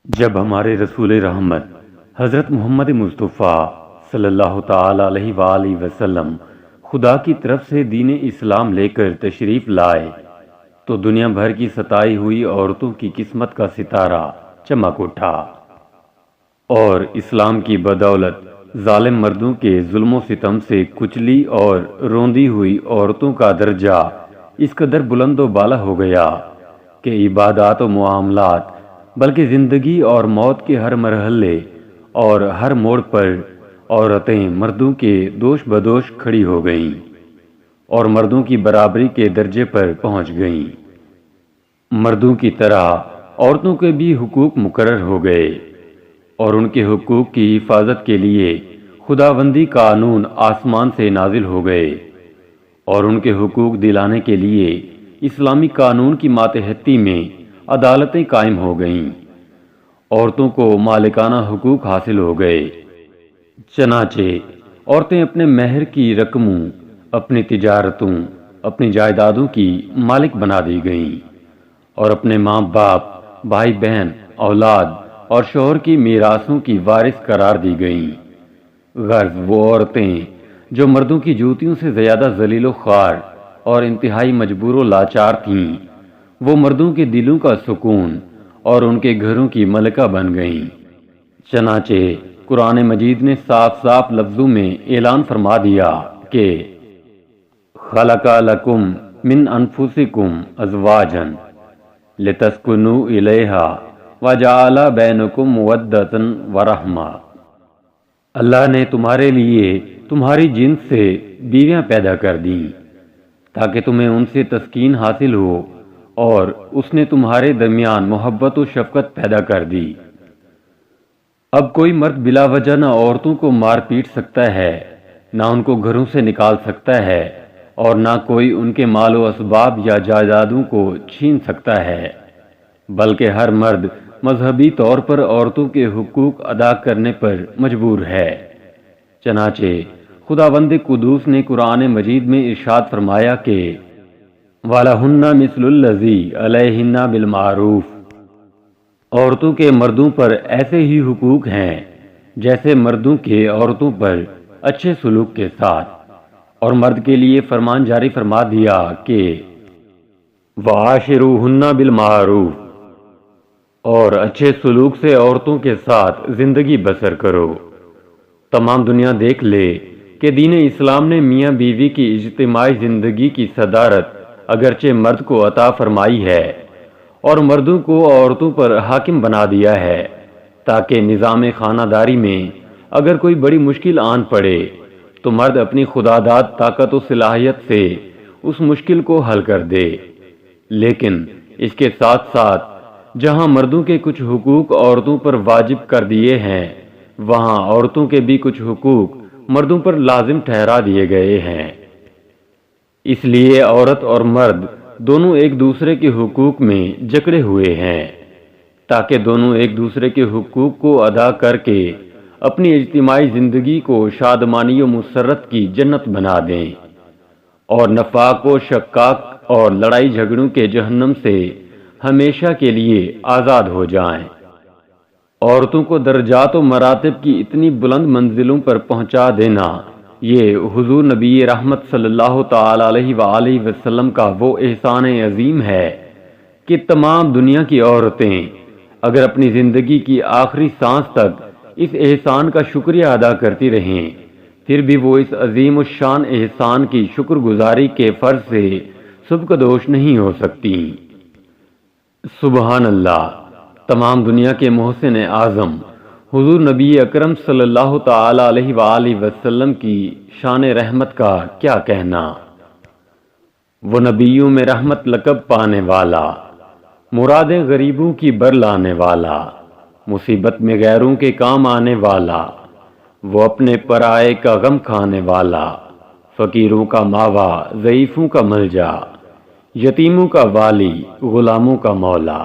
جب ہمارے رسول رحمت حضرت محمد مصطفیٰ صلی اللہ تعالی علیہ وآلہ وسلم خدا کی طرف سے دین اسلام لے کر تشریف لائے تو دنیا بھر کی ستائی ہوئی عورتوں کی قسمت کا ستارہ چمک اٹھا، اور اسلام کی بدولت ظالم مردوں کے ظلم و ستم سے کچلی اور روندی ہوئی عورتوں کا درجہ اس قدر بلند و بالا ہو گیا کہ عبادات و معاملات بلکہ زندگی اور موت کے ہر مرحلے اور ہر موڑ پر عورتیں مردوں کے دوش بدوش کھڑی ہو گئیں اور مردوں کی برابری کے درجے پر پہنچ گئیں۔ مردوں کی طرح عورتوں کے بھی حقوق مقرر ہو گئے، اور ان کے حقوق کی حفاظت کے لیے خداوندی قانون آسمان سے نازل ہو گئے، اور ان کے حقوق دلانے کے لیے اسلامی قانون کی ماتحتی میں عدالتیں قائم ہو گئیں۔ عورتوں کو مالکانہ حقوق حاصل ہو گئے، چنانچہ عورتیں اپنے مہر کی رقموں، اپنی تجارتوں، اپنی جائیدادوں کی مالک بنا دی گئیں، اور اپنے ماں باپ، بھائی بہن، اولاد اور شوہر کی میراثوں کی وارث قرار دی گئیں۔ غرض وہ عورتیں جو مردوں کی جوتیوں سے زیادہ ذلیل و خوار اور انتہائی مجبور و لاچار تھیں، وہ مردوں کے دلوں کا سکون اور ان کے گھروں کی ملکہ بن گئیں۔ چنانچہ قرآن مجید نے صاف صاف لفظوں میں اعلان فرما دیا کہ خلق لکم من انفسکم ازواجا لتسکنوا الیہا وجعل بینکم مودۃ ورحمہ۔ اللہ نے تمہارے لیے تمہاری جنس سے بیویاں پیدا کر دیں تاکہ تمہیں ان سے تسکین حاصل ہو، اور اس نے تمہارے درمیان محبت و شفقت پیدا کر دی۔ اب کوئی مرد بلا وجہ نہ عورتوں کو مار پیٹ سکتا ہے، نہ ان کو گھروں سے نکال سکتا ہے، اور نہ کوئی ان کے مال و اسباب یا جائیدادوں کو چھین سکتا ہے، بلکہ ہر مرد مذہبی طور پر عورتوں کے حقوق ادا کرنے پر مجبور ہے۔ چنانچہ خداوند قدوس نے قرآن مجید میں ارشاد فرمایا کہ وَلَهُنَّ مِثْلُ الَّذِي عَلَيْهِنَّ بِالْمَعْرُوفِ، عورتوں کے مردوں پر ایسے ہی حقوق ہیں جیسے مردوں کے عورتوں پر اچھے سلوک کے ساتھ، اور مرد کے لیے فرمان جاری فرما دیا کہ وَعَاشِرُوهُنَّ بِالْمَعْرُوفِ، اور اچھے سلوک سے عورتوں کے ساتھ زندگی بسر کرو۔ تمام دنیا دیکھ لے کہ دین اسلام نے میاں بیوی کی اجتماعی زندگی کی صدارت اگرچہ مرد کو عطا فرمائی ہے، اور مردوں کو عورتوں پر حاکم بنا دیا ہے، تاکہ نظام خانہ داری میں اگر کوئی بڑی مشکل آن پڑے تو مرد اپنی خداداد طاقت و صلاحیت سے اس مشکل کو حل کر دے۔ لیکن اس کے ساتھ ساتھ جہاں مردوں کے کچھ حقوق عورتوں پر واجب کر دیے ہیں، وہاں عورتوں کے بھی کچھ حقوق مردوں پر لازم ٹھہرا دیے گئے ہیں۔ اس لیے عورت اور مرد دونوں ایک دوسرے کے حقوق میں جکڑے ہوئے ہیں، تاکہ دونوں ایک دوسرے کے حقوق کو ادا کر کے اپنی اجتماعی زندگی کو شادمانی و مسرت کی جنت بنا دیں، اور نفاق و شقاق اور لڑائی جھگڑوں کے جہنم سے ہمیشہ کے لیے آزاد ہو جائیں۔ عورتوں کو درجات و مراتب کی اتنی بلند منزلوں پر پہنچا دینا، یہ حضور نبی رحمت صلی اللہ تعالی علیہ وآلہ وسلم کا وہ احسان عظیم ہے کہ تمام دنیا کی عورتیں اگر اپنی زندگی کی آخری سانس تک اس احسان کا شکریہ ادا کرتی رہیں، پھر بھی وہ اس عظیم الشان احسان کی شکر گزاری کے فرض سے سبکدوش نہیں ہو سکتی۔ سبحان اللہ! تمام دنیا کے محسن اعظم حضور نبی اکرم صلی اللہ تعالی علیہ وآلہ وسلم کی شان رحمت کا کیا کہنا۔ وہ نبیوں میں رحمت لقب پانے والا، مرادیں غریبوں کی بر لانے والا، مصیبت میں غیروں کے کام آنے والا، وہ اپنے پرائے کا غم کھانے والا، فقیروں کا ماوا، ضعیفوں کا ملجا، یتیموں کا والی، غلاموں کا مولا۔